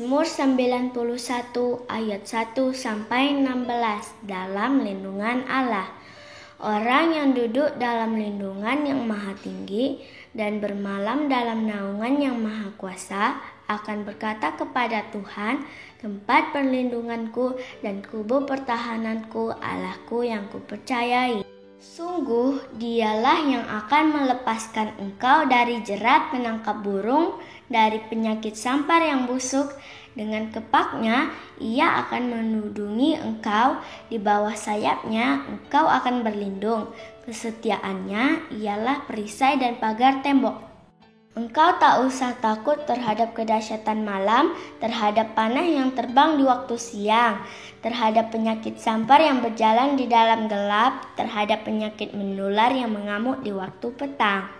Mazmur 91 ayat 1-16 dalam lindungan Allah. Orang yang duduk dalam lindungan yang maha tinggi dan bermalam dalam naungan yang maha kuasa akan berkata kepada Tuhan, tempat perlindunganku dan kubu pertahananku, Allahku yang kupercayai. Sungguh dialah yang akan melepaskan engkau dari jerat penangkap burung, dari penyakit sampar yang busuk. Dengan kepaknya ia akan menudungi engkau, di bawah sayapnya engkau akan berlindung. Kesetiaannya ialah perisai dan pagar tembok. Engkau tak usah takut terhadap kedahsyatan malam, terhadap panah yang terbang di waktu siang, terhadap penyakit sampar yang berjalan di dalam gelap, terhadap penyakit menular yang mengamuk di waktu petang.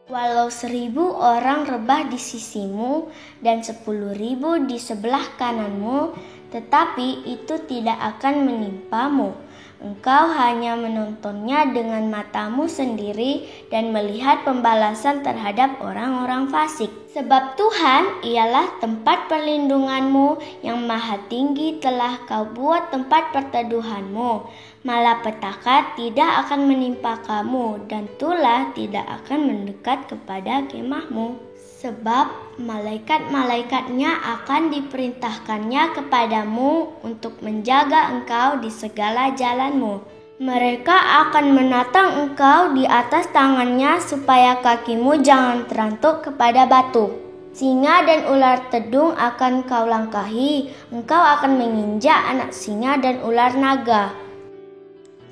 Walau 1000 orang rebah di sisimu dan 10.000 di sebelah kananmu, tetapi itu tidak akan menimpamu. Engkau hanya menontonnya dengan matamu sendiri dan melihat pembalasan terhadap orang-orang fasik. Sebab Tuhan ialah tempat perlindunganmu, yang maha tinggi telah kau buat tempat perteduhanmu. Malapetaka tidak akan menimpa kamu, dan tulah tidak akan mendekat kepada kemahmu. Sebab malaikat-malaikatnya akan diperintahkannya kepadamu untuk menjaga engkau di segala jalanmu. Mereka akan menatang engkau di atas tangannya supaya kakimu jangan terantuk kepada batu. Singa dan ular tedung akan kau langkahi, engkau akan menginjak anak singa dan ular naga.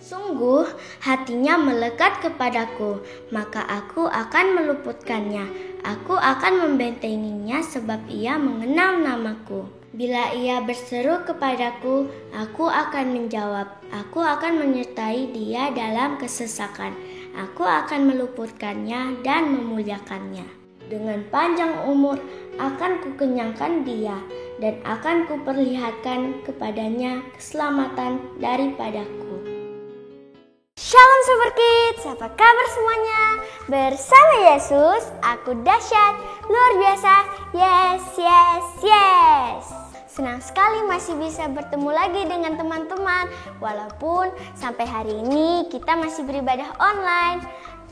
Sungguh hatinya melekat kepadaku, maka aku akan meluputkannya. Aku akan membentenginya sebab ia mengenal namaku. Bila ia berseru kepadaku, aku akan menjawab. Aku akan menyertai dia dalam kesesakan. Aku akan meluputkannya dan memuliakannya. Dengan panjang umur akan kukenyangkan dia, dan akan kuperlihatkan kepadanya keselamatan daripadaku. Shalom Super Kids, apa kabar semuanya? Bersama Yesus, aku dahsyat, luar biasa, yes, yes, yes. Senang sekali masih bisa bertemu lagi dengan teman-teman. Walaupun sampai hari ini kita masih beribadah online,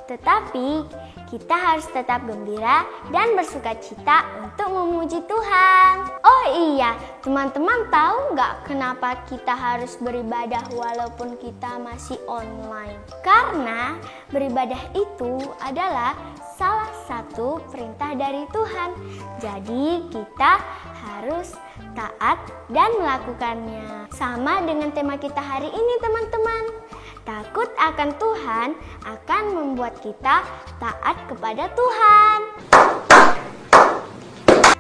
tetapi kita harus tetap gembira dan bersukacita untuk memuji Tuhan. Oh iya, teman-teman tahu nggak kenapa kita harus beribadah walaupun kita masih online? Karena beribadah itu adalah salah satu perintah dari Tuhan. Jadi kita harus taat dan melakukannya. Sama dengan tema kita hari ini teman-teman. Takut akan Tuhan akan membuat kita taat kepada Tuhan.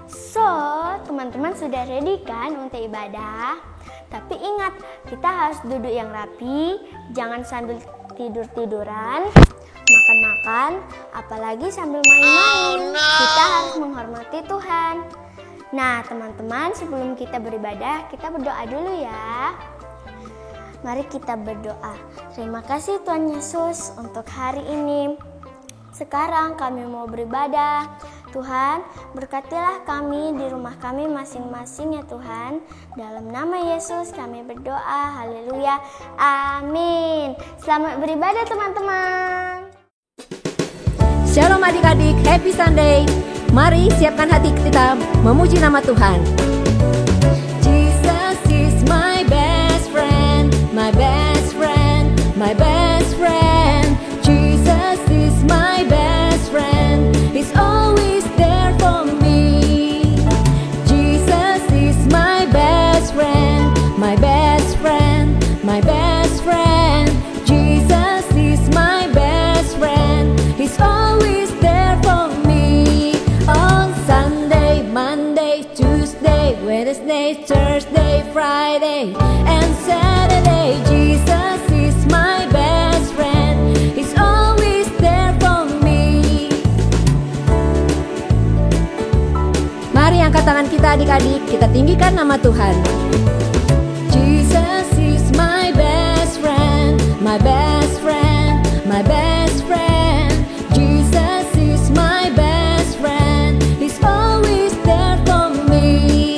So, teman-teman sudah ready kan untuk ibadah? Tapi ingat, kita harus duduk yang rapi, jangan sambil tidur-tiduran, makan-makan, apalagi sambil main-main. Kita harus menghormati Tuhan. Nah, teman-teman, sebelum kita beribadah, kita berdoa dulu ya. Mari kita berdoa. Terima kasih Tuhan Yesus untuk hari ini. Sekarang kami mau beribadah. Tuhan, berkatilah kami di rumah kami masing-masing ya Tuhan. Dalam nama Yesus kami berdoa. Haleluya. Amin. Selamat beribadah teman-teman. Shalom adik-adik, happy Sunday. Mari siapkan hati kita memuji nama Tuhan. Jesus is my best friend, my best friend, my best friend. Jesus is my best friend. He's always there for me. Jesus is my best friend, my best friend, my best friend. Jesus is my best friend. He's always there for me. On Sunday, Monday, Tuesday, Wednesday, Thursday, Friday, and Saturday. Jesus is my best friend. He's always there for me. Mari angkat tangan kita adik-adik, kita tinggikan nama Tuhan. Jesus is my best friend, my best friend, my best friend. Jesus is my best friend. He's always there for me.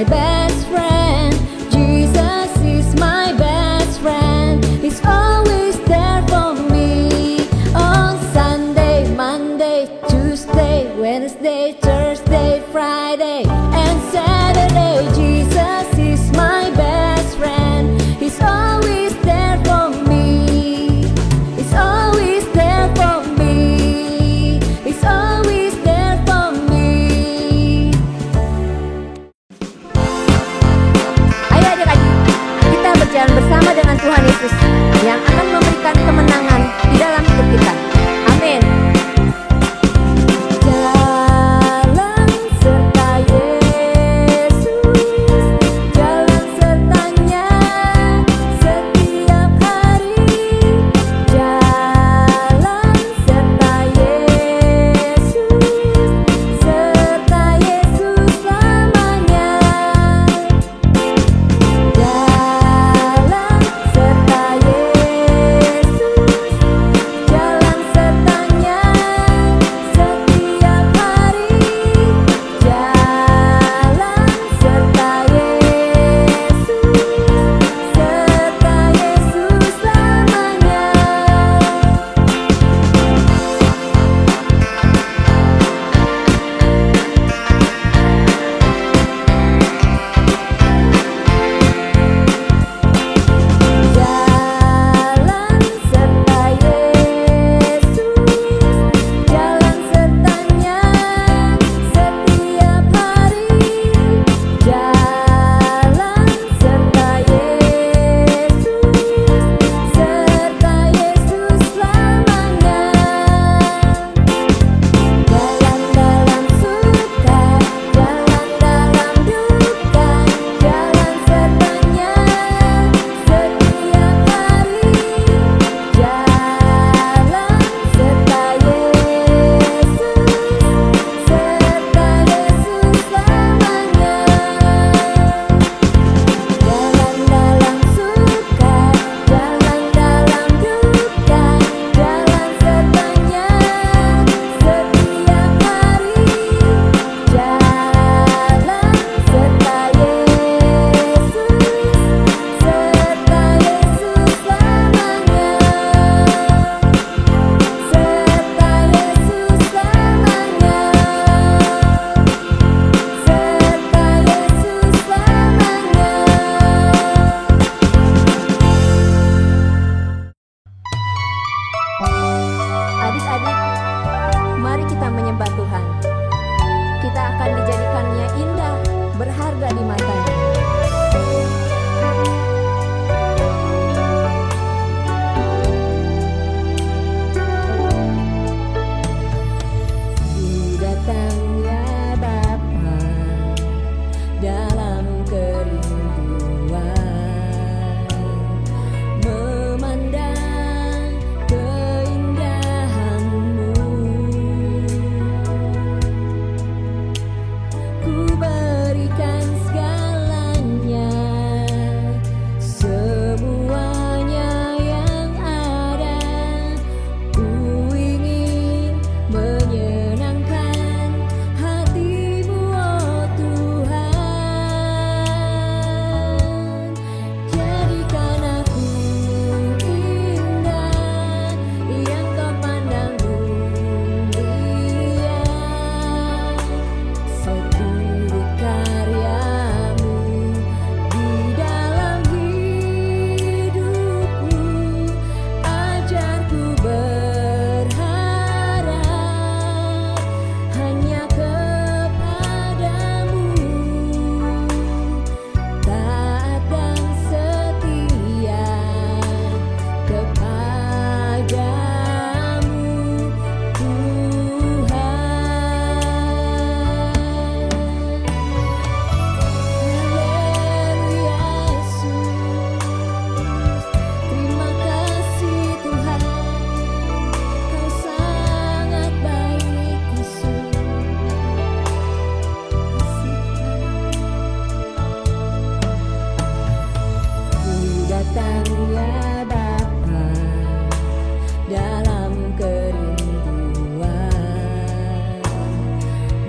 my best friend. Jesus is my best friend. He's always there for me. On Sunday, Monday, Tuesday, Wednesday, Thursday, Friday, and Saturday. Jesus is my best friend. He's always there for me. He's always there for me. He's always there for me. Ayo adik-adik, kita berjalan bersama dengan Tuhan Yesus yang akan memberikan kemenangan di dalam hidup kita. Amin. Jalan serta Yesus, jalan sertanya setiap hari. Jalan serta Yesus, serta Yesus selamanya. Jalan serta Yesus, jalan sertanya setiap hari. Jalan serta Yesus, serta Yesus selamanya. Jalan serta Yesus, jalan sertanya setiap hari. Jalan serta Yesus, serta Yesus selamanya. Jalan dalam suka, jalan dalam duka, jalan sertanya setiap hari. Jalan serta Yesus, serta Yesus selamanya. Jalan dalam suka, jalan dalam duka, jalan sertanya setiap hari. Jalan serta Yesus, serta Yesus selamanya. Serta Yesus selamanya. Serta Yesus selamanya. Adik-adik, mari kita menyembah Tuhan. Kita akan dijadikannya indah, berharga di matanya. Ku datang ya Bapa dalam kerinduan, memandang keindahan-Mu. Ku berikan segalanya, semuanya yang ada. Ku ingin menyenangkan hati-Mu, oh Tuhan. Jadikan aku indah yang Kau pandang mulia. Seturut karya-Mu di dalam hidupku, ajarku berharap hanya kepadamu, taat dan setia kepadamu, Tuhan. Haleluya Yesus, terima kasih Tuhan, Kau sangat baik Yesus. Ku datang ya Bapa dalam kerinduan,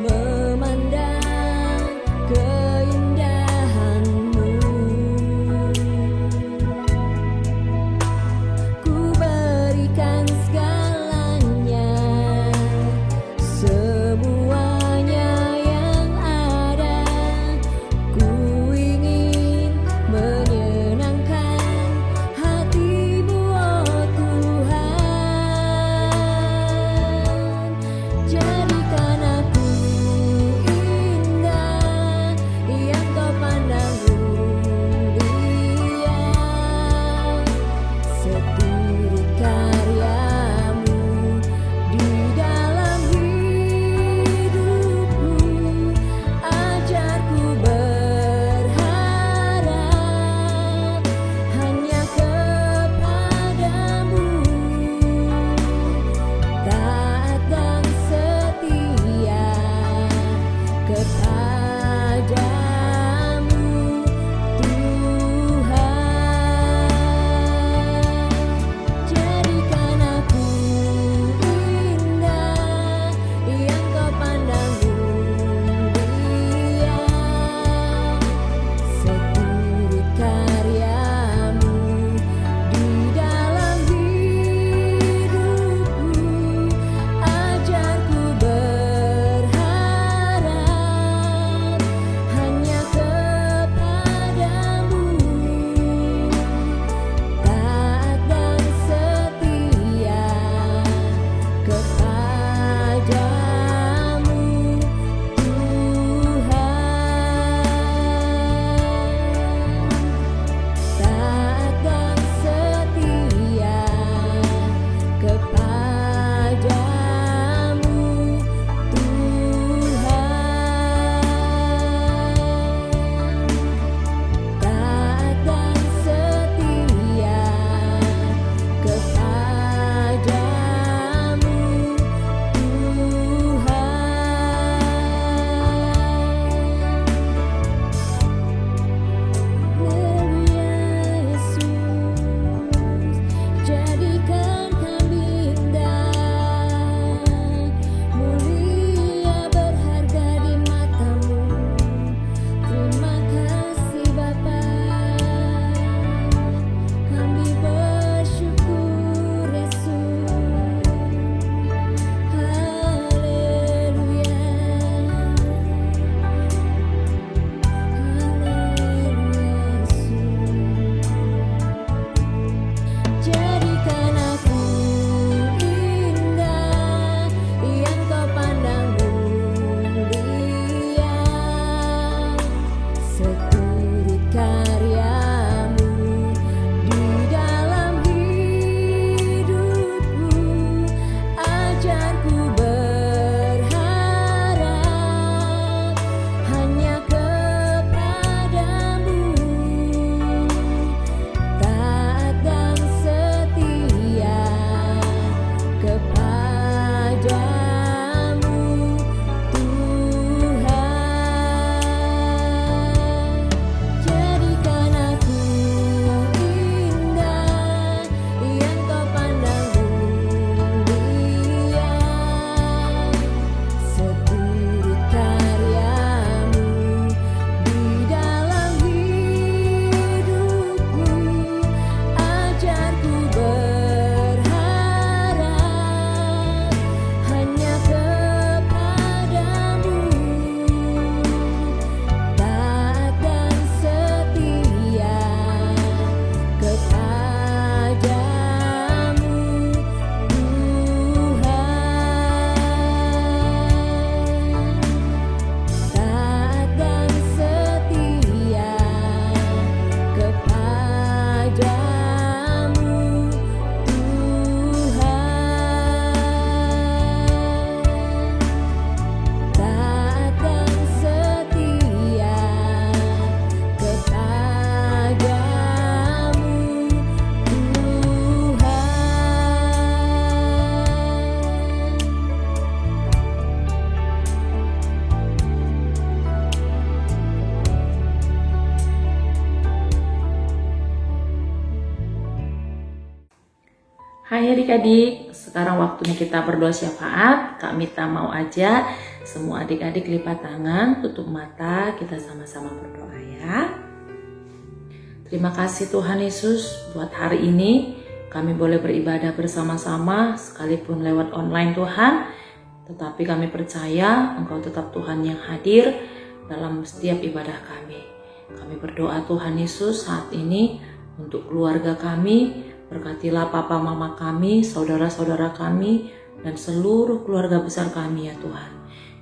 memandang keindahan Hai adik-adik, sekarang waktunya kita berdoa syafaat. Kak Mita mau aja semua adik-adik lipat tangan, tutup mata, kita sama-sama berdoa ya. Terima kasih Tuhan Yesus buat hari ini. Kami boleh beribadah bersama-sama sekalipun lewat online Tuhan. Tetapi kami percaya Engkau tetap Tuhan yang hadir dalam setiap ibadah kami. Kami berdoa Tuhan Yesus saat ini untuk keluarga kami. Berkatilah papa mama kami, saudara-saudara kami, dan seluruh keluarga besar kami ya Tuhan.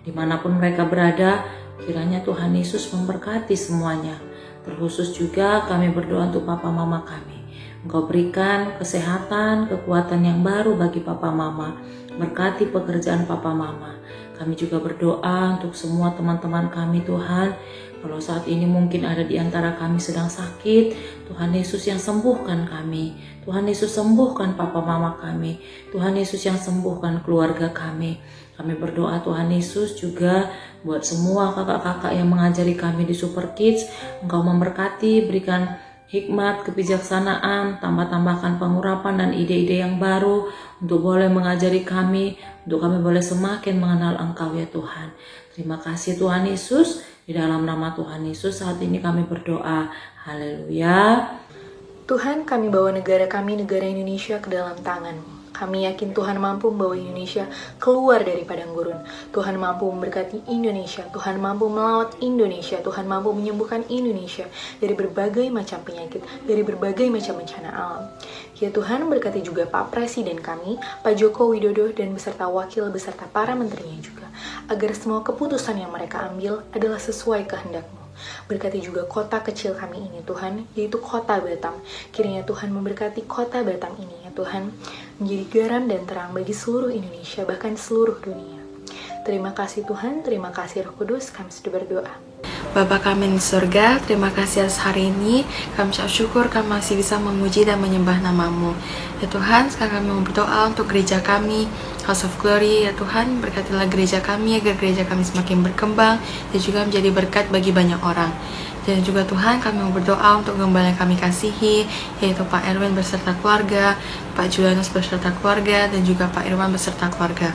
Dimanapun mereka berada, kiranya Tuhan Yesus memberkati semuanya. Terkhusus juga kami berdoa untuk papa mama kami. Engkau berikan kesehatan, kekuatan yang baru bagi papa mama. Berkati pekerjaan papa mama. Kami juga berdoa untuk semua teman-teman kami Tuhan. Kalau saat ini mungkin ada di antara kami sedang sakit, Tuhan Yesus yang sembuhkan kami. Tuhan Yesus sembuhkan papa mama kami. Tuhan Yesus yang sembuhkan keluarga kami. Kami berdoa Tuhan Yesus juga buat semua kakak-kakak yang mengajari kami di Super Kids. Engkau memberkati, berikan hikmat, kebijaksanaan, tambahkan pengurapan dan ide-ide yang baru untuk boleh mengajari kami, untuk kami boleh semakin mengenal Engkau ya Tuhan. Terima kasih Tuhan Yesus, di dalam nama Tuhan Yesus saat ini kami berdoa. Haleluya. Tuhan, kami bawa negara kami, negara Indonesia ke dalam tangan-Mu. Kami yakin Tuhan mampu membawa Indonesia keluar dari padang gurun. Tuhan mampu memberkati Indonesia. Tuhan mampu melawat Indonesia. Tuhan mampu menyembuhkan Indonesia dari berbagai macam penyakit, dari berbagai macam bencana alam. Ya Tuhan, berkati juga Pak Presiden kami, Pak Joko Widodo, dan beserta wakil beserta para menterinya juga, agar semua keputusan yang mereka ambil adalah sesuai kehendak-Mu. Berkati juga kota kecil kami ini Tuhan, yaitu kota Batam. Kiranya Tuhan memberkati kota Batam ini ya Tuhan, menjadi garam dan terang bagi seluruh Indonesia, bahkan seluruh dunia. Terima kasih Tuhan, terima kasih Roh Kudus, kami sudah berdoa. Bapa kami di surga, terima kasih atas hari ini. Kami ucap syukur kami masih bisa memuji dan menyembah nama-Mu. Ya Tuhan, sekarang kami mau berdoa untuk gereja kami, House of Glory. Ya Tuhan, berkatilah gereja kami agar gereja kami semakin berkembang dan juga menjadi berkat bagi banyak orang. Dan juga Tuhan, kami mau berdoa untuk gembala yang kami kasihi, yaitu Pak Erwin beserta keluarga, Pak Julianus beserta keluarga, dan juga Pak Irwan beserta keluarga.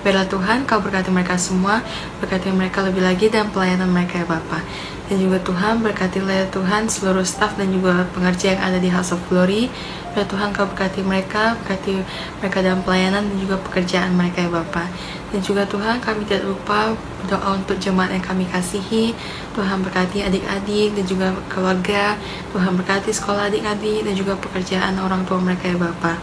Biarlah Tuhan, Kau berkati mereka semua, berkati mereka lebih lagi dan pelayanan mereka ya Bapa. Dan juga Tuhan, berkatilah ya Tuhan seluruh staf dan juga pengerja yang ada di House of Glory. Biarlah Tuhan, Kau berkati mereka dalam pelayanan dan juga pekerjaan mereka ya Bapa. Dan juga Tuhan, kami tidak lupa berdoa untuk jemaat yang kami kasihi. Tuhan berkati adik-adik dan juga keluarga. Tuhan berkati sekolah adik-adik dan juga pekerjaan orang tua mereka ya Bapa.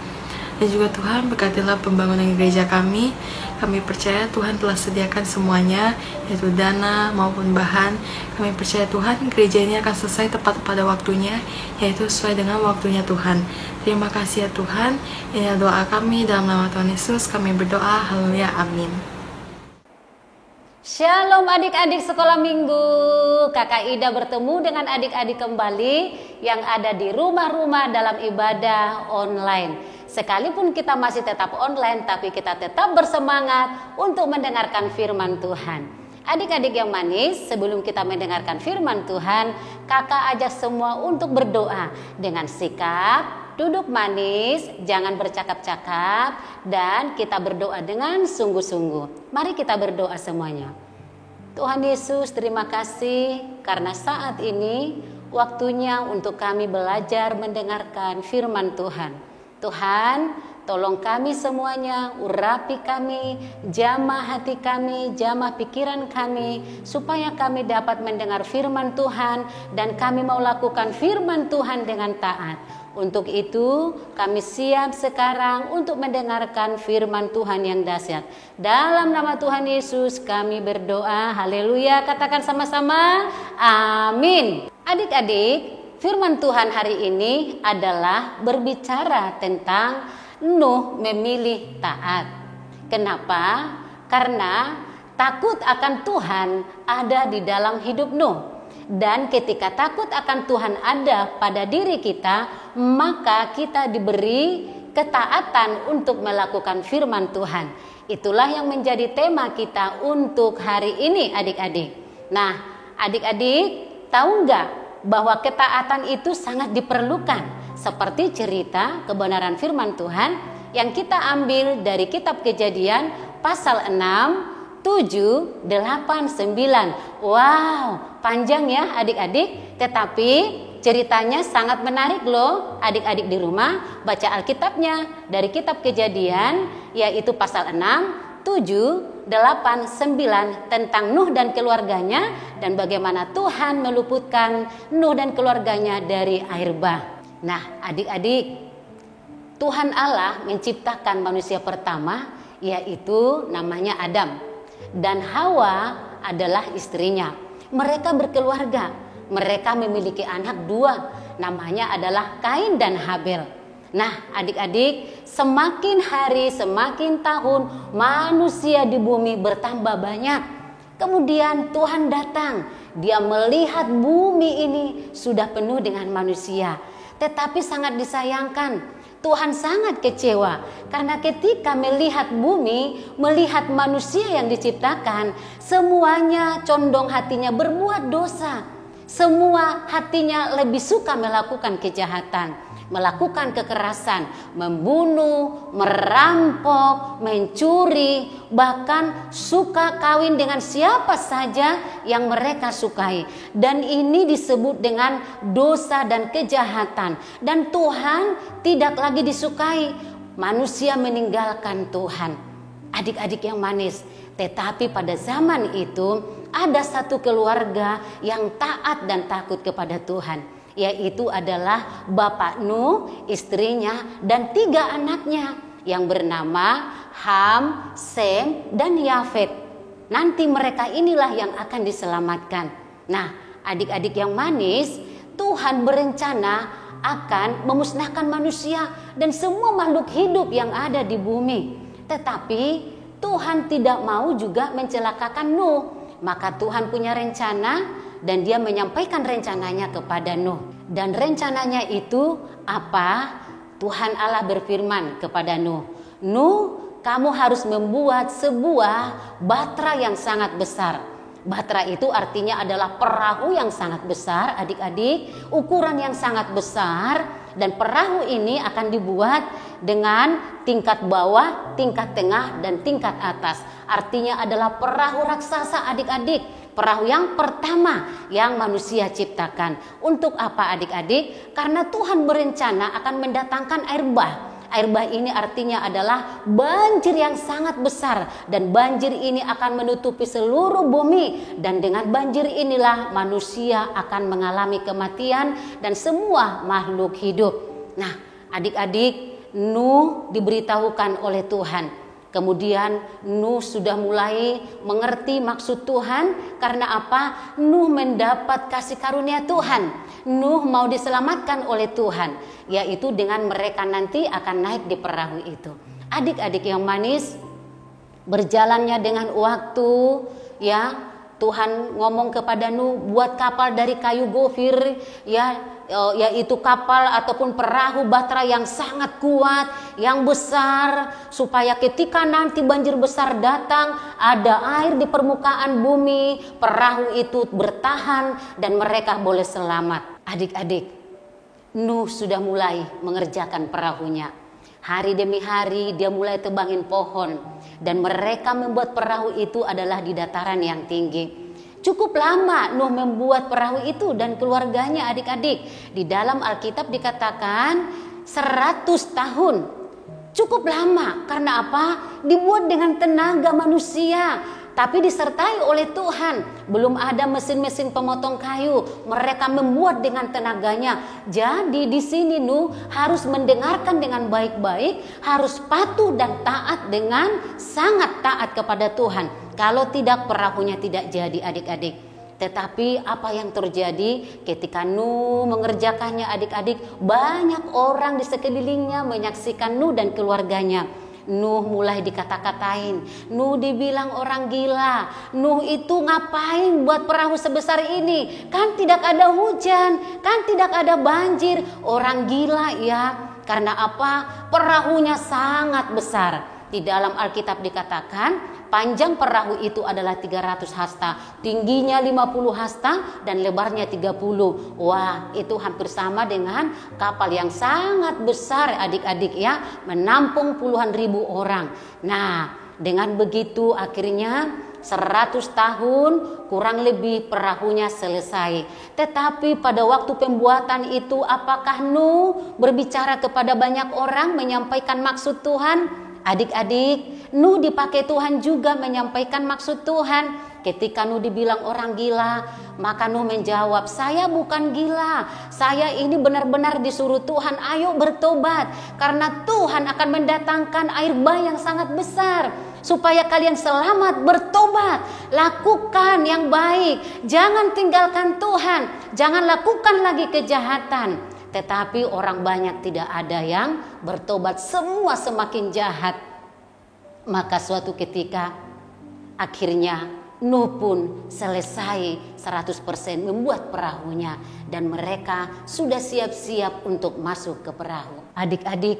Dan juga Tuhan, berkatilah pembangunan gereja kami. Kami percaya Tuhan telah sediakan semuanya, yaitu dana maupun bahan. Kami percaya Tuhan, gereja ini akan selesai tepat pada waktunya, yaitu sesuai dengan waktunya Tuhan. Terima kasih ya Tuhan. Ini doa kami dalam nama Tuhan Yesus. Kami berdoa, haleluya, amin. Shalom adik-adik sekolah minggu. Kakak Ida bertemu dengan adik-adik kembali yang ada di rumah-rumah dalam ibadah online. Sekalipun kita masih tetap online, tapi kita tetap bersemangat untuk mendengarkan firman Tuhan. Adik-adik yang manis, sebelum kita mendengarkan firman Tuhan, kakak ajak semua untuk berdoa dengan sikap duduk manis, jangan bercakap-cakap, dan kita berdoa dengan sungguh-sungguh. Mari kita berdoa semuanya. Tuhan Yesus, terima kasih karena saat ini waktunya untuk kami belajar mendengarkan firman Tuhan. Tuhan, tolong kami semuanya, urapi kami, jamah hati kami, jamah pikiran kami, supaya kami dapat mendengar firman Tuhan dan kami mau lakukan firman Tuhan dengan taat. Untuk itu, kami siap sekarang untuk mendengarkan firman Tuhan yang dahsyat. Dalam nama Tuhan Yesus kami berdoa, haleluya, katakan sama-sama, amin. Adik-adik, firman Tuhan hari ini adalah berbicara tentang Nuh memilih taat. Kenapa? Karena takut akan Tuhan ada di dalam hidup Nuh. Dan ketika takut akan Tuhan ada pada diri kita, maka kita diberi ketaatan untuk melakukan firman Tuhan. Itulah yang menjadi tema kita untuk hari ini adik-adik. Nah, adik-adik tahu nggak bahwa ketaatan itu sangat diperlukan? Seperti cerita kebenaran firman Tuhan yang kita ambil dari kitab Kejadian pasal 6, 7, 8, 9. Wow, panjang ya adik-adik, tetapi ceritanya sangat menarik loh. Adik-adik di rumah baca Alkitabnya dari kitab Kejadian, yaitu pasal 6, 7, 8, 9 tentang Nuh dan keluarganya dan bagaimana Tuhan meluputkan Nuh dan keluarganya dari air bah. Nah, adik-adik, Tuhan Allah menciptakan manusia pertama, yaitu namanya Adam, dan Hawa adalah istrinya. Mereka berkeluarga, mereka memiliki anak 2, namanya adalah Kain dan Habel. Nah, adik-adik, semakin hari semakin tahun manusia di bumi bertambah banyak. Kemudian Tuhan datang, Dia melihat bumi ini sudah penuh dengan manusia. Tetapi sangat disayangkan, Tuhan sangat kecewa karena ketika melihat bumi, melihat manusia yang diciptakan, semuanya condong hatinya berbuat dosa. Semua hatinya lebih suka melakukan kejahatan, melakukan kekerasan, membunuh, merampok, mencuri, bahkan suka kawin dengan siapa saja yang mereka sukai. Dan ini disebut dengan dosa dan kejahatan. Dan Tuhan tidak lagi disukai. Manusia meninggalkan Tuhan. Adik-adik yang manis, tetapi pada zaman itu ada satu keluarga yang taat dan takut kepada Tuhan, yaitu adalah Bapak Nuh, istrinya, dan 3 anaknya yang bernama Ham, Sem, dan Yafet. Nanti mereka inilah yang akan diselamatkan. Nah, adik-adik yang manis, Tuhan berencana akan memusnahkan manusia dan semua makhluk hidup yang ada di bumi. Tetapi Tuhan tidak mau juga mencelakakan Nuh. Maka Tuhan punya rencana dan Dia menyampaikan rencananya kepada Nuh. Dan rencananya itu apa? Tuhan Allah berfirman kepada Nuh, Nuh, kamu harus membuat sebuah batra yang sangat besar. Batra itu artinya adalah perahu yang sangat besar, adik-adik, ukuran yang sangat besar. Dan perahu ini akan dibuat dengan tingkat bawah, tingkat tengah, dan tingkat atas. Artinya adalah perahu raksasa, adik-adik. Perahu yang pertama yang manusia ciptakan. Untuk apa, adik-adik? Karena Tuhan berencana akan mendatangkan air bah. Air bah ini artinya adalah banjir yang sangat besar. Dan banjir ini akan menutupi seluruh bumi. Dan dengan banjir inilah manusia akan mengalami kematian dan semua makhluk hidup. Nah, adik-adik, Nuh diberitahukan oleh Tuhan. Kemudian Nuh sudah mulai mengerti maksud Tuhan. Karena apa? Nuh mendapat kasih karunia Tuhan. Nuh mau diselamatkan oleh Tuhan, yaitu dengan mereka nanti akan naik di perahu itu. Adik-adik yang manis, berjalannya dengan waktu, ya, Tuhan ngomong kepada Nuh, buat kapal dari kayu gofir, ya, yaitu kapal ataupun perahu batra yang sangat kuat, yang besar, supaya ketika nanti banjir besar datang, ada air di permukaan bumi, perahu itu bertahan dan mereka boleh selamat. Adik-adik, Nuh sudah mulai mengerjakan perahunya. Hari demi hari dia mulai tebangin pohon, dan mereka membuat perahu itu adalah di dataran yang tinggi. Cukup lama Nuh membuat perahu itu dan keluarganya, adik-adik. Di dalam Alkitab dikatakan 100 tahun. Cukup lama, karena apa? Dibuat dengan tenaga manusia, tapi disertai oleh Tuhan. Belum ada mesin-mesin pemotong kayu, mereka membuat dengan tenaganya. Jadi di sini Nuh harus mendengarkan dengan baik-baik, harus patuh dan taat dengan sangat taat kepada Tuhan. Kalau tidak, perahunya tidak jadi, adik-adik. Tetapi apa yang terjadi ketika Nuh mengerjakannya, adik-adik? Banyak orang di sekelilingnya menyaksikan Nuh dan keluarganya. Nuh mulai dikata-katain, Nuh dibilang orang gila, Nuh itu ngapain buat perahu sebesar ini? Kan tidak ada hujan, kan tidak ada banjir. Orang gila ya. Karena apa? Perahunya sangat besar. Di dalam Alkitab dikatakan panjang perahu itu adalah 300 hasta, tingginya 50 hasta dan lebarnya 30. Wah, itu hampir sama dengan kapal yang sangat besar adik-adik ya, menampung puluhan ribu orang. Nah, dengan begitu akhirnya 100 tahun kurang lebih perahunya selesai. Tetapi pada waktu pembuatan itu, apakah Nuh berbicara kepada banyak orang menyampaikan maksud Tuhan? Adik-adik, Nuh dipakai Tuhan juga menyampaikan maksud Tuhan. Ketika Nuh dibilang orang gila, maka Nuh menjawab, saya bukan gila, saya ini benar-benar disuruh Tuhan, ayo bertobat. Karena Tuhan akan mendatangkan air bah yang sangat besar, supaya kalian selamat, bertobat, lakukan yang baik, jangan tinggalkan Tuhan, jangan lakukan lagi kejahatan. Tetapi orang banyak tidak ada yang bertobat, semua semakin jahat. Maka suatu ketika akhirnya Nuh pun selesai 100% membuat perahunya, dan mereka sudah siap-siap untuk masuk ke perahu. Adik-adik,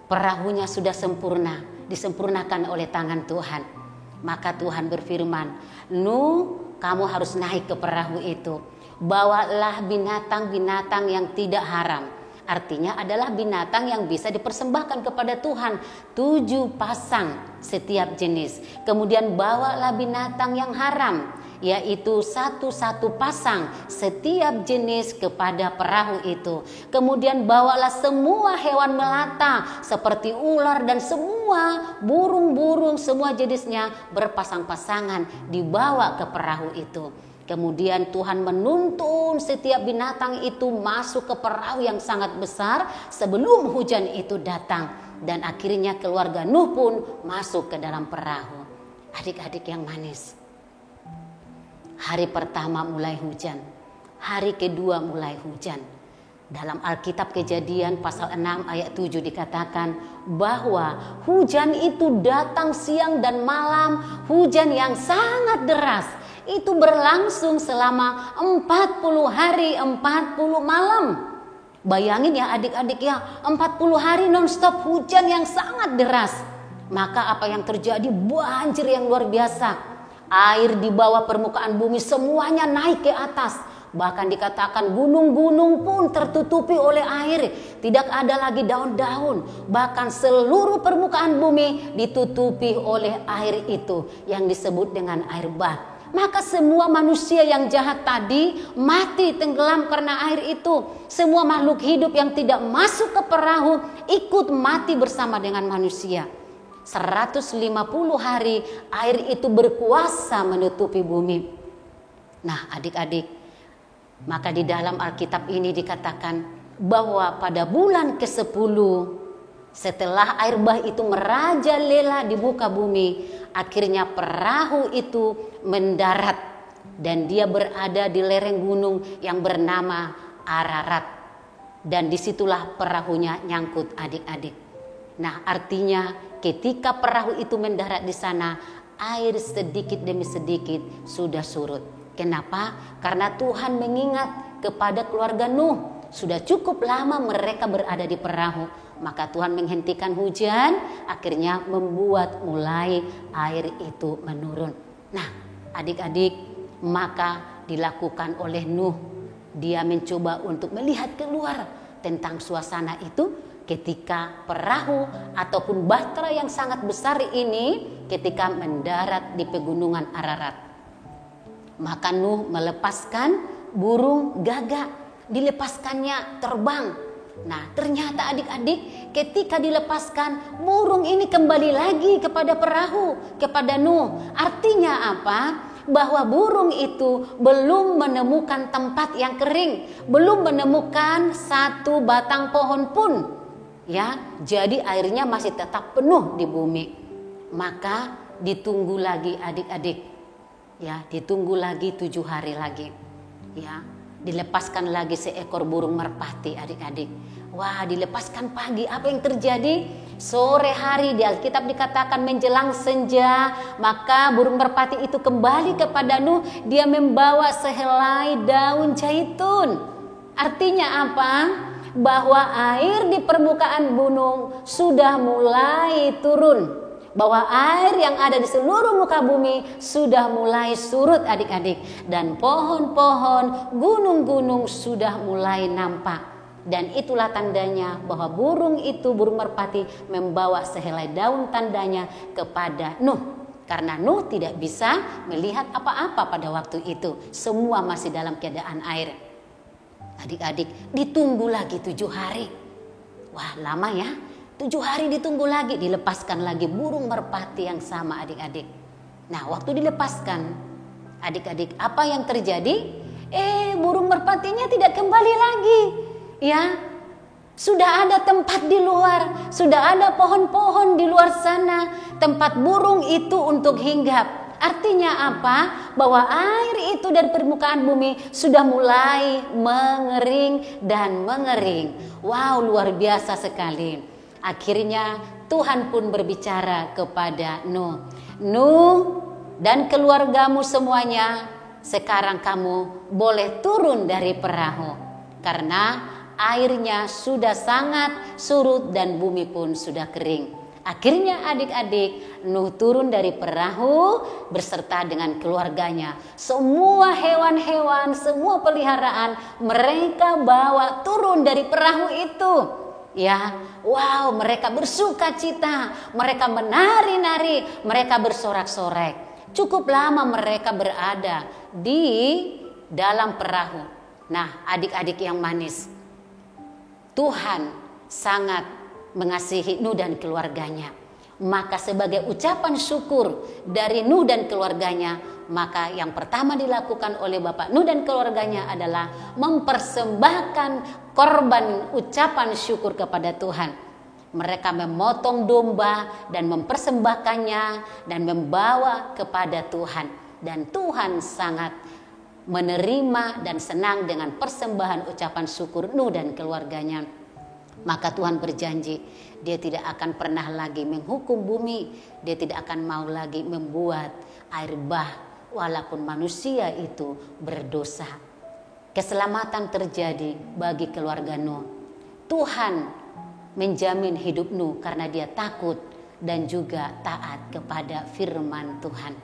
perahunya sudah sempurna, disempurnakan oleh tangan Tuhan. Maka Tuhan berfirman, Nuh, kamu harus naik ke perahu itu. Bawalah binatang-binatang yang tidak haram. Artinya adalah binatang yang bisa dipersembahkan kepada Tuhan, 7 pasang setiap jenis. Kemudian bawalah binatang yang haram, yaitu 1 pasang setiap jenis kepada perahu itu. Kemudian bawalah semua hewan melata seperti ular dan semua burung-burung, semua jenisnya berpasang-pasangan dibawa ke perahu itu. Kemudian Tuhan menuntun setiap binatang itu masuk ke perahu yang sangat besar sebelum hujan itu datang. Dan akhirnya keluarga Nuh pun masuk ke dalam perahu. Adik-adik yang manis, hari pertama mulai hujan, hari kedua mulai hujan. Dalam Alkitab Kejadian pasal 6 ayat 7 dikatakan bahwa hujan itu datang siang dan malam, hujan yang sangat deras. Itu berlangsung selama 40 hari 40 malam. Bayangin ya adik-adik ya, 40 hari nonstop hujan yang sangat deras. Maka apa yang terjadi? Banjir yang luar biasa. Air di bawah permukaan bumi semuanya naik ke atas. Bahkan dikatakan gunung-gunung pun tertutupi oleh air. Tidak ada lagi daun-daun. Bahkan seluruh permukaan bumi ditutupi oleh air itu yang disebut dengan air bah. Maka semua manusia yang jahat tadi mati tenggelam karena air itu. Semua makhluk hidup yang tidak masuk ke perahu ikut mati bersama dengan manusia. 150 hari air itu berkuasa menutupi bumi. Nah adik-adik, maka di dalam Alkitab ini dikatakan bahwa pada bulan ke-10 setelah air bah itu merajalela di muka bumi, akhirnya perahu itu mendarat dan dia berada di lereng gunung yang bernama Ararat. Dan disitulah perahunya nyangkut adik-adik. Nah artinya ketika perahu itu mendarat di sana, air sedikit demi sedikit sudah surut. Kenapa? Karena Tuhan mengingat kepada keluarga Nuh. Sudah cukup lama mereka berada di perahu. Maka Tuhan menghentikan hujan, akhirnya membuat mulai air itu menurun. Nah adik-adik, maka dilakukan oleh Nuh. Dia mencoba untuk melihat keluar tentang suasana itu ketika perahu ataupun bahtera yang sangat besar ini ketika mendarat di pegunungan Ararat. Maka Nuh melepaskan burung gagak, dilepaskannya terbang. Nah ternyata adik-adik ketika dilepaskan, burung ini kembali lagi kepada perahu, kepada Nuh. Artinya apa? Bahwa burung itu belum menemukan tempat yang kering, belum menemukan satu batang pohon pun. Ya, jadi airnya masih tetap penuh di bumi. Maka ditunggu lagi adik-adik. Ya, ditunggu lagi 7 hari lagi. Ya, dilepaskan lagi seekor burung merpati adik-adik. Wah, dilepaskan pagi. Apa yang terjadi? Sore hari di Alkitab dikatakan menjelang senja, maka burung merpati itu kembali kepada Nuh. Dia membawa sehelai daun zaitun. Artinya apa? Bahwa air di permukaan gunung sudah mulai turun. bahwa air yang ada di seluruh muka bumi sudah mulai surut adik-adik. Dan pohon-pohon, gunung-gunung sudah mulai nampak. Dan itulah tandanya bahwa burung merpati membawa sehelai daun tandanya kepada Nuh. Karena Nuh tidak bisa melihat apa-apa pada waktu itu. Semua masih dalam keadaan air. Adik-adik, ditunggu lagi 7 hari. Wah, lama ya. 7 hari ditunggu lagi, dilepaskan lagi burung merpati yang sama adik-adik. Nah, waktu dilepaskan, adik-adik, apa yang terjadi? Burung merpatinya tidak kembali lagi. Ya, sudah ada tempat di luar, sudah ada pohon-pohon di luar sana, tempat burung itu untuk hinggap. Artinya apa? Bahwa air itu dari permukaan bumi sudah mulai mengering dan mengering. Wow, luar biasa sekali. Akhirnya Tuhan pun berbicara kepada Nuh. Nuh dan keluargamu semuanya, sekarang kamu boleh turun dari perahu. Karena airnya sudah sangat surut dan bumi pun sudah kering. Akhirnya adik-adik, Nuh turun dari perahu beserta dengan keluarganya. Semua hewan-hewan, semua peliharaan mereka bawa turun dari perahu itu. Ya, wow, mereka bersuka cita, mereka menari-nari, mereka bersorak-sorai. Cukup lama mereka berada di dalam perahu. Nah, adik-adik yang manis, Tuhan sangat mengasihi Nuh dan keluarganya. Maka sebagai ucapan syukur dari Nuh dan keluarganya, maka yang pertama dilakukan oleh Bapak Nuh dan keluarganya adalah mempersembahkan korban ucapan syukur kepada Tuhan. Mereka memotong domba dan mempersembahkannya dan membawa kepada Tuhan. Dan Tuhan sangat menerima dan senang dengan persembahan ucapan syukur Nuh dan keluarganya. Maka Tuhan berjanji, Dia tidak akan pernah lagi menghukum bumi. Dia tidak akan mau lagi membuat air bah walaupun manusia itu berdosa. Keselamatan terjadi bagi keluarga Nuh. Tuhan menjamin hidup Nuh karena dia takut dan juga taat kepada firman Tuhan.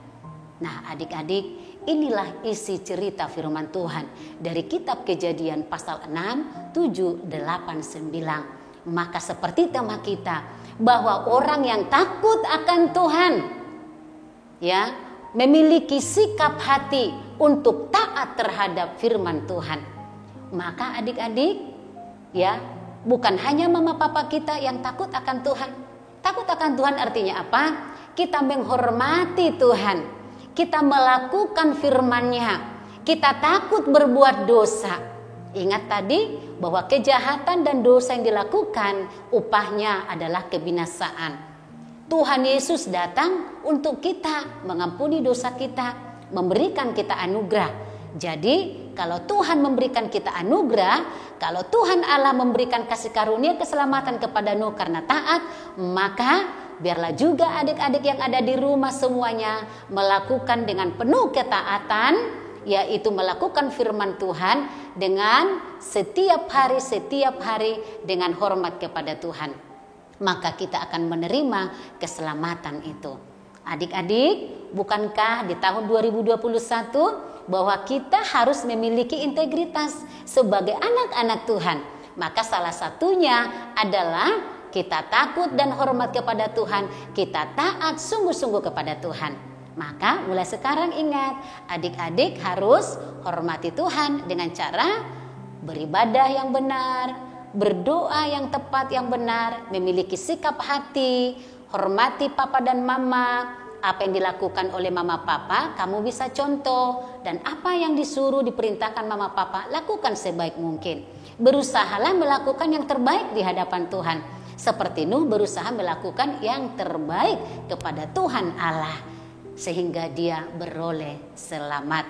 Nah, adik-adik, inilah isi cerita firman Tuhan dari kitab Kejadian pasal 6, 7, 8, 9. Maka seperti tema kita, bahwa orang yang takut akan Tuhan, ya, memiliki sikap hati untuk taat terhadap firman Tuhan. Maka adik-adik, ya, bukan hanya mama papa kita yang takut akan Tuhan. Takut akan Tuhan artinya apa? Kita menghormati Tuhan. Kita melakukan firman-Nya. Kita takut berbuat dosa. Ingat tadi bahwa kejahatan dan dosa yang dilakukan upahnya adalah kebinasaan. Tuhan Yesus datang untuk kita, mengampuni dosa kita, memberikan kita anugerah. Jadi kalau Tuhan memberikan kita anugerah, kalau Tuhan Allah memberikan kasih karunia keselamatan kepada Nuh karena taat, maka biarlah juga adik-adik yang ada di rumah semuanya melakukan dengan penuh ketaatan, yaitu melakukan firman Tuhan dengan setiap hari dengan hormat kepada Tuhan. Maka kita akan menerima keselamatan itu. Adik-adik, bukankah di tahun 2021 bahwa kita harus memiliki integritas sebagai anak-anak Tuhan? Maka salah satunya adalah kita takut dan hormat kepada Tuhan, kita taat sungguh-sungguh kepada Tuhan. Maka mulai sekarang ingat, adik-adik harus hormati Tuhan dengan cara beribadah yang benar, berdoa yang tepat yang benar, memiliki sikap hati, hormati papa dan mama. Apa yang dilakukan oleh mama papa, kamu bisa contoh. Dan apa yang disuruh diperintahkan mama papa, lakukan sebaik mungkin. Berusahalah melakukan yang terbaik di hadapan Tuhan. Seperti Nuh berusaha melakukan yang terbaik kepada Tuhan Allah, sehingga dia beroleh selamat.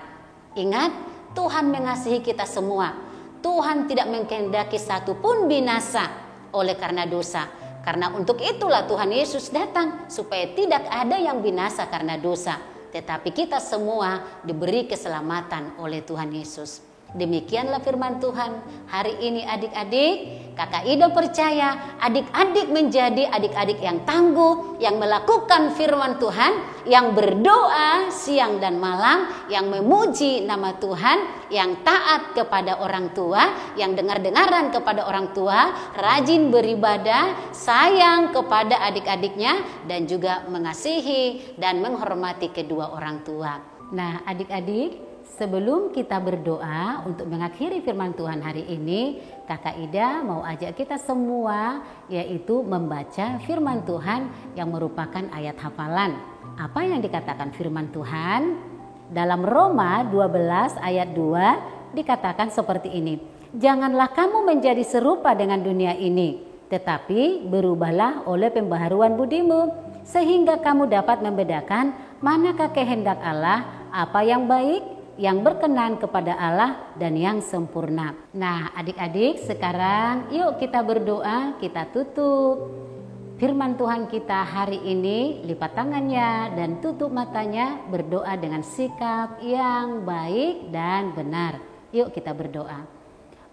Ingat, Tuhan mengasihi kita semua. Tuhan tidak mengkehendaki satu pun binasa oleh karena dosa. Karena untuk itulah Tuhan Yesus datang, supaya tidak ada yang binasa karena dosa, tetapi kita semua diberi keselamatan oleh Tuhan Yesus. Demikianlah firman Tuhan hari ini adik-adik. Kakak Ida percaya adik-adik menjadi adik-adik yang tangguh, yang melakukan firman Tuhan, yang berdoa siang dan malam, yang memuji nama Tuhan, yang taat kepada orang tua, yang dengar-dengaran kepada orang tua, rajin beribadah, sayang kepada adik-adiknya, dan juga mengasihi dan menghormati kedua orang tua. Nah, adik-adik, sebelum kita berdoa untuk mengakhiri firman Tuhan hari ini, Kakak Ida mau ajak kita semua yaitu membaca firman Tuhan yang merupakan ayat hafalan. Apa yang dikatakan firman Tuhan? Dalam Roma 12 ayat 2 dikatakan seperti ini. Janganlah kamu menjadi serupa dengan dunia ini, tetapi berubahlah oleh pembaharuan budimu, sehingga kamu dapat membedakan manakah kehendak Allah, apa yang baik, yang berkenan kepada Allah dan yang sempurna. Nah, adik-adik, sekarang yuk kita berdoa, kita tutup firman Tuhan kita hari ini, lipat tangannya dan tutup matanya, berdoa dengan sikap yang baik dan benar. Yuk kita berdoa.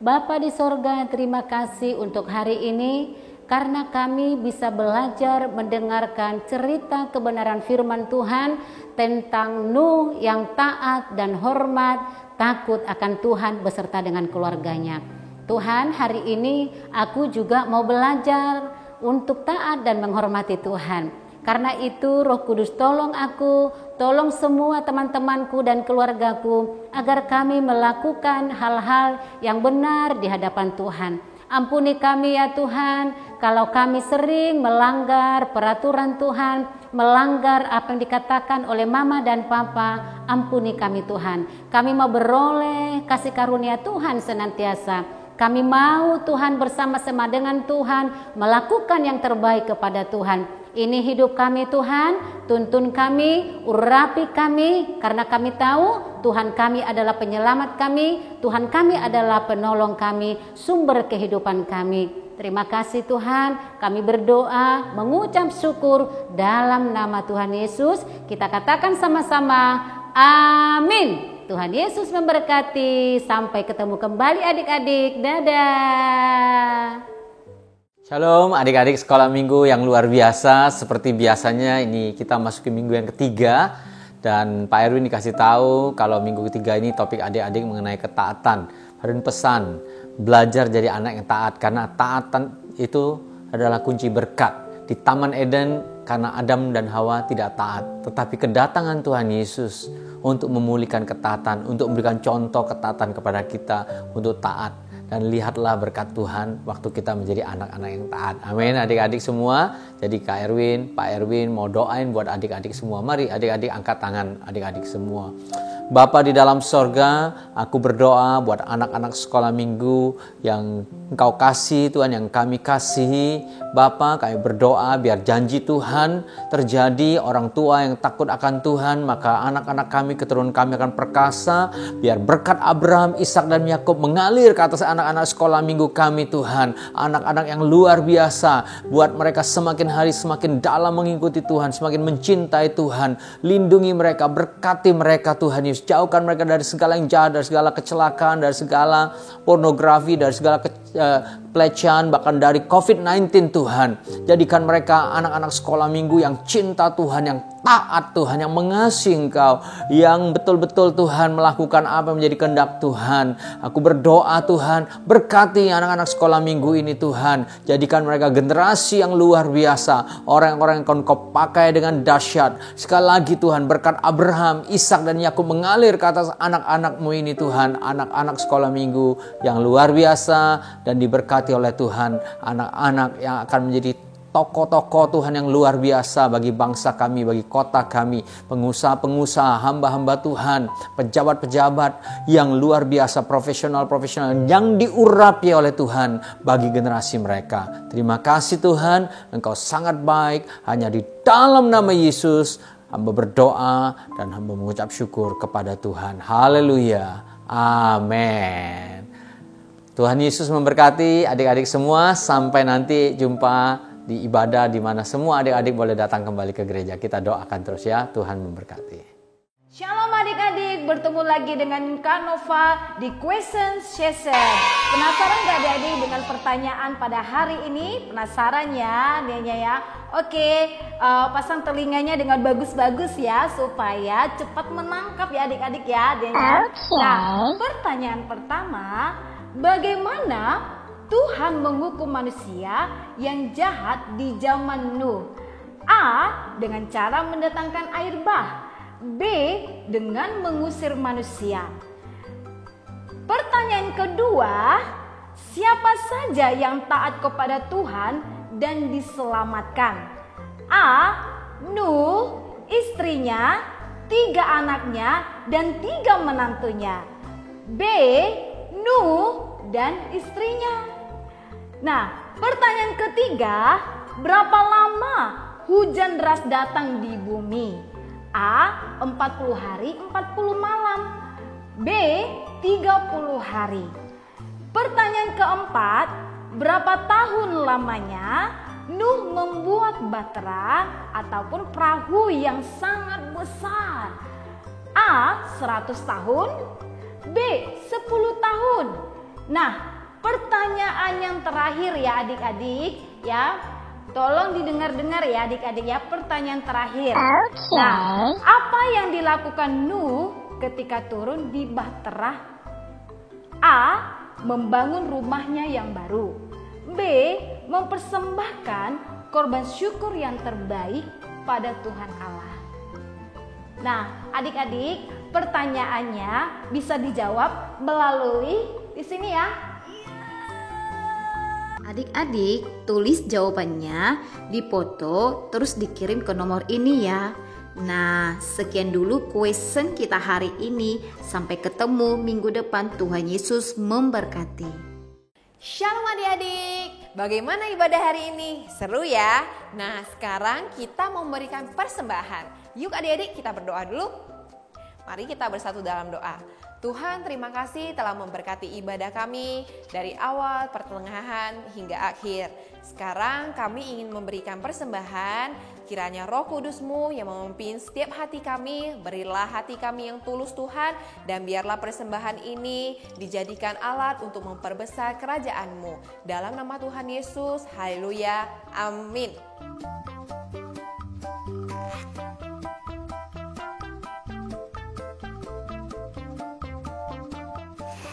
Bapa di sorga, terima kasih untuk hari ini, karena kami bisa belajar mendengarkan cerita kebenaran firman Tuhan tentang Nuh yang taat dan hormat, takut akan Tuhan beserta dengan keluarganya. Tuhan, hari ini aku juga mau belajar untuk taat dan menghormati Tuhan. Karena itu Roh Kudus tolong aku, tolong semua teman-temanku dan keluargaku agar kami melakukan hal-hal yang benar di hadapan Tuhan. Ampuni kami ya Tuhan, kalau kami sering melanggar peraturan Tuhan, melanggar apa yang dikatakan oleh mama dan papa, ampuni kami Tuhan. Kami mau beroleh kasih karunia Tuhan senantiasa. Kami mau Tuhan bersama-sama dengan Tuhan melakukan yang terbaik kepada Tuhan. Ini hidup kami Tuhan, tuntun kami, urapi kami, karena kami tahu Tuhan kami adalah penyelamat kami, Tuhan kami adalah penolong kami, sumber kehidupan kami. Terima kasih Tuhan, kami berdoa, mengucap syukur dalam nama Tuhan Yesus. Kita katakan sama-sama, amin. Tuhan Yesus memberkati. Sampai ketemu kembali adik-adik. Dadah. Shalom adik-adik sekolah minggu yang luar biasa. Seperti biasanya ini kita masuki minggu yang ketiga. Dan Pak Erwin dikasih tahu kalau minggu ketiga ini topik adik-adik mengenai ketaatan. Pak Erwin pesan, belajar jadi anak yang taat. Karena taatan itu adalah kunci berkat. Di Taman Eden karena Adam dan Hawa tidak taat. Tetapi kedatangan Tuhan Yesus untuk memulihkan ketaatan, untuk memberikan contoh ketaatan kepada kita untuk taat. Dan lihatlah berkat Tuhan waktu kita menjadi anak-anak yang taat. Amin adik-adik semua. Jadi Kak Erwin, Pak Erwin mau doain buat adik-adik semua. Mari adik-adik angkat tangan adik-adik semua. Bapa di dalam sorga, aku berdoa buat anak-anak sekolah minggu yang Engkau kasih Tuhan, yang kami kasihi. Bapa, kami berdoa biar janji Tuhan terjadi, orang tua yang takut akan Tuhan, maka anak-anak kami, keturunan kami akan perkasa. Biar berkat Abraham, Ishak dan Yakub mengalir ke atas anak-anak sekolah minggu kami Tuhan. Anak-anak yang luar biasa, buat mereka semakin hari semakin dalam mengikuti Tuhan, semakin mencintai Tuhan. Lindungi mereka, berkati mereka Tuhan Yesus. Jauhkan mereka dari segala yang jahat, dari segala kecelakaan, dari segala pornografi, dari segala pelecehan, bahkan dari COVID-19 Tuhan. Jadikan mereka anak-anak sekolah minggu yang cinta Tuhan, yang taat Tuhan, yang mengasihi Engkau, yang betul-betul Tuhan melakukan apa yang menjadi kehendak Tuhan. Aku berdoa Tuhan, berkati anak-anak sekolah minggu ini Tuhan. Jadikan mereka generasi yang luar biasa, orang-orang yang Kau pakai dengan dahsyat. Sekali lagi Tuhan, berkat Abraham, Ishak dan Yakub mengalir ke atas anak-anak-Mu ini Tuhan, anak-anak sekolah minggu yang luar biasa dan diberkati oleh Tuhan, anak-anak yang akan menjadi tokoh-tokoh Tuhan yang luar biasa bagi bangsa kami, bagi kota kami, pengusaha-pengusaha, hamba-hamba Tuhan, pejabat-pejabat yang luar biasa, profesional-profesional yang diurapi oleh Tuhan bagi generasi mereka. Terima kasih Tuhan, Engkau sangat baik. Hanya di dalam nama Yesus hamba berdoa dan hamba mengucap syukur kepada Tuhan. Haleluya. Amin. Tuhan Yesus memberkati adik-adik semua. Sampai nanti jumpa di ibadah di mana semua adik-adik boleh datang kembali ke gereja. Kita doakan terus ya. Tuhan memberkati. Shalom adik-adik, bertemu lagi dengan Kak Nova di Question Session. Penasaran gak adik-adik dengan pertanyaan pada hari ini? Penasaran ya, Denya ya? Oke, pasang telinganya dengan bagus-bagus ya, supaya cepat menangkap ya adik-adik ya, Denya. Nah, pertanyaan pertama, bagaimana Tuhan menghukum manusia yang jahat di zaman Nuh? A. Dengan cara mendatangkan air bah. B. Dengan mengusir manusia. Pertanyaan kedua, siapa saja yang taat kepada Tuhan dan diselamatkan? A. Nuh, istrinya, 3 anaknya, dan 3 menantunya. B. Nuh dan istrinya. Nah, pertanyaan ketiga, berapa lama hujan deras datang di bumi? A. 40 hari 40 malam. B. 30 hari. Pertanyaan keempat, berapa tahun lamanya Nuh membuat bahtera ataupun perahu yang sangat besar? A. 100 tahun. B. 10 tahun. Nah, pertanyaan yang terakhir ya adik-adik ya, tolong didengar-dengar ya adik-adik ya, pertanyaan terakhir. Nah, apa yang dilakukan Nuh ketika turun di bahtera? A. Membangun rumahnya yang baru. B. Mempersembahkan korban syukur yang terbaik pada Tuhan Allah. Nah, adik-adik, pertanyaannya bisa dijawab melalui di sini ya. Adik-adik, tulis jawabannya, dipoto, terus dikirim ke nomor ini ya. Nah, sekian dulu question kita hari ini. Sampai ketemu minggu depan. Tuhan Yesus memberkati. Shalom adik-adik, bagaimana ibadah hari ini? Seru ya? Nah, sekarang kita mau memberikan persembahan. Yuk adik-adik, kita berdoa dulu. Mari kita bersatu dalam doa. Tuhan, terima kasih telah memberkati ibadah kami dari awal, pertengahan, hingga akhir. Sekarang kami ingin memberikan persembahan, kiranya Roh Kudus-Mu yang memimpin setiap hati kami, berilah hati kami yang tulus Tuhan, dan biarlah persembahan ini dijadikan alat untuk memperbesar kerajaan-Mu. Dalam nama Tuhan Yesus, haleluya, amin.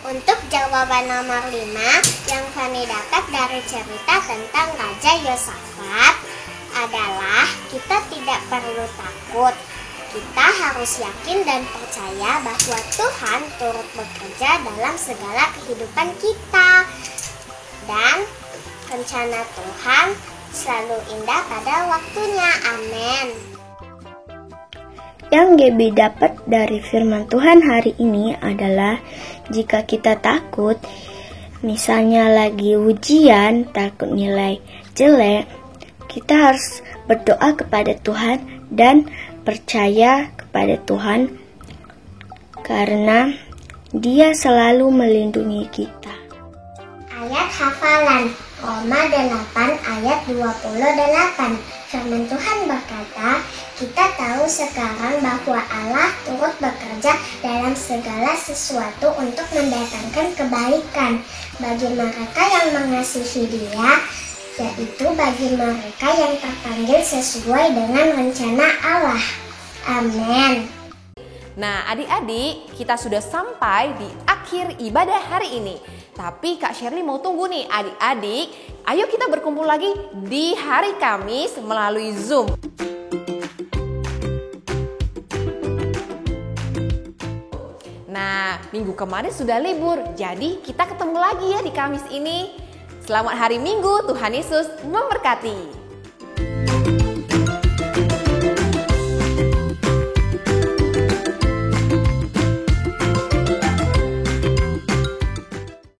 Untuk jawaban nomor 5 yang Fani dapat dari cerita tentang Raja Yosafat adalah kita tidak perlu takut. Kita harus yakin dan percaya bahwa Tuhan turut bekerja dalam segala kehidupan kita. Dan rencana Tuhan selalu indah pada waktunya. Amin. Yang Gaby dapat dari firman Tuhan hari ini adalah jika kita takut, misalnya lagi ujian, takut nilai jelek, kita harus berdoa kepada Tuhan dan percaya kepada Tuhan karena Dia selalu melindungi kita. Ayat hafalan Roma 8 ayat 28. Firman Tuhan berkata, kita tahu sekarang bahwa Allah turut bekerja dalam segala sesuatu untuk mendatangkan kebaikan bagi mereka yang mengasihi Dia, yaitu bagi mereka yang terpanggil sesuai dengan rencana Allah. Amin. Nah adik-adik, kita sudah sampai di akhir ibadah hari ini. Tapi Kak Shirley mau tunggu nih adik-adik, ayo kita berkumpul lagi di hari Kamis melalui Zoom. Nah, minggu kemarin sudah libur, jadi kita ketemu lagi ya di Kamis ini. Selamat hari Minggu, Tuhan Yesus memberkati.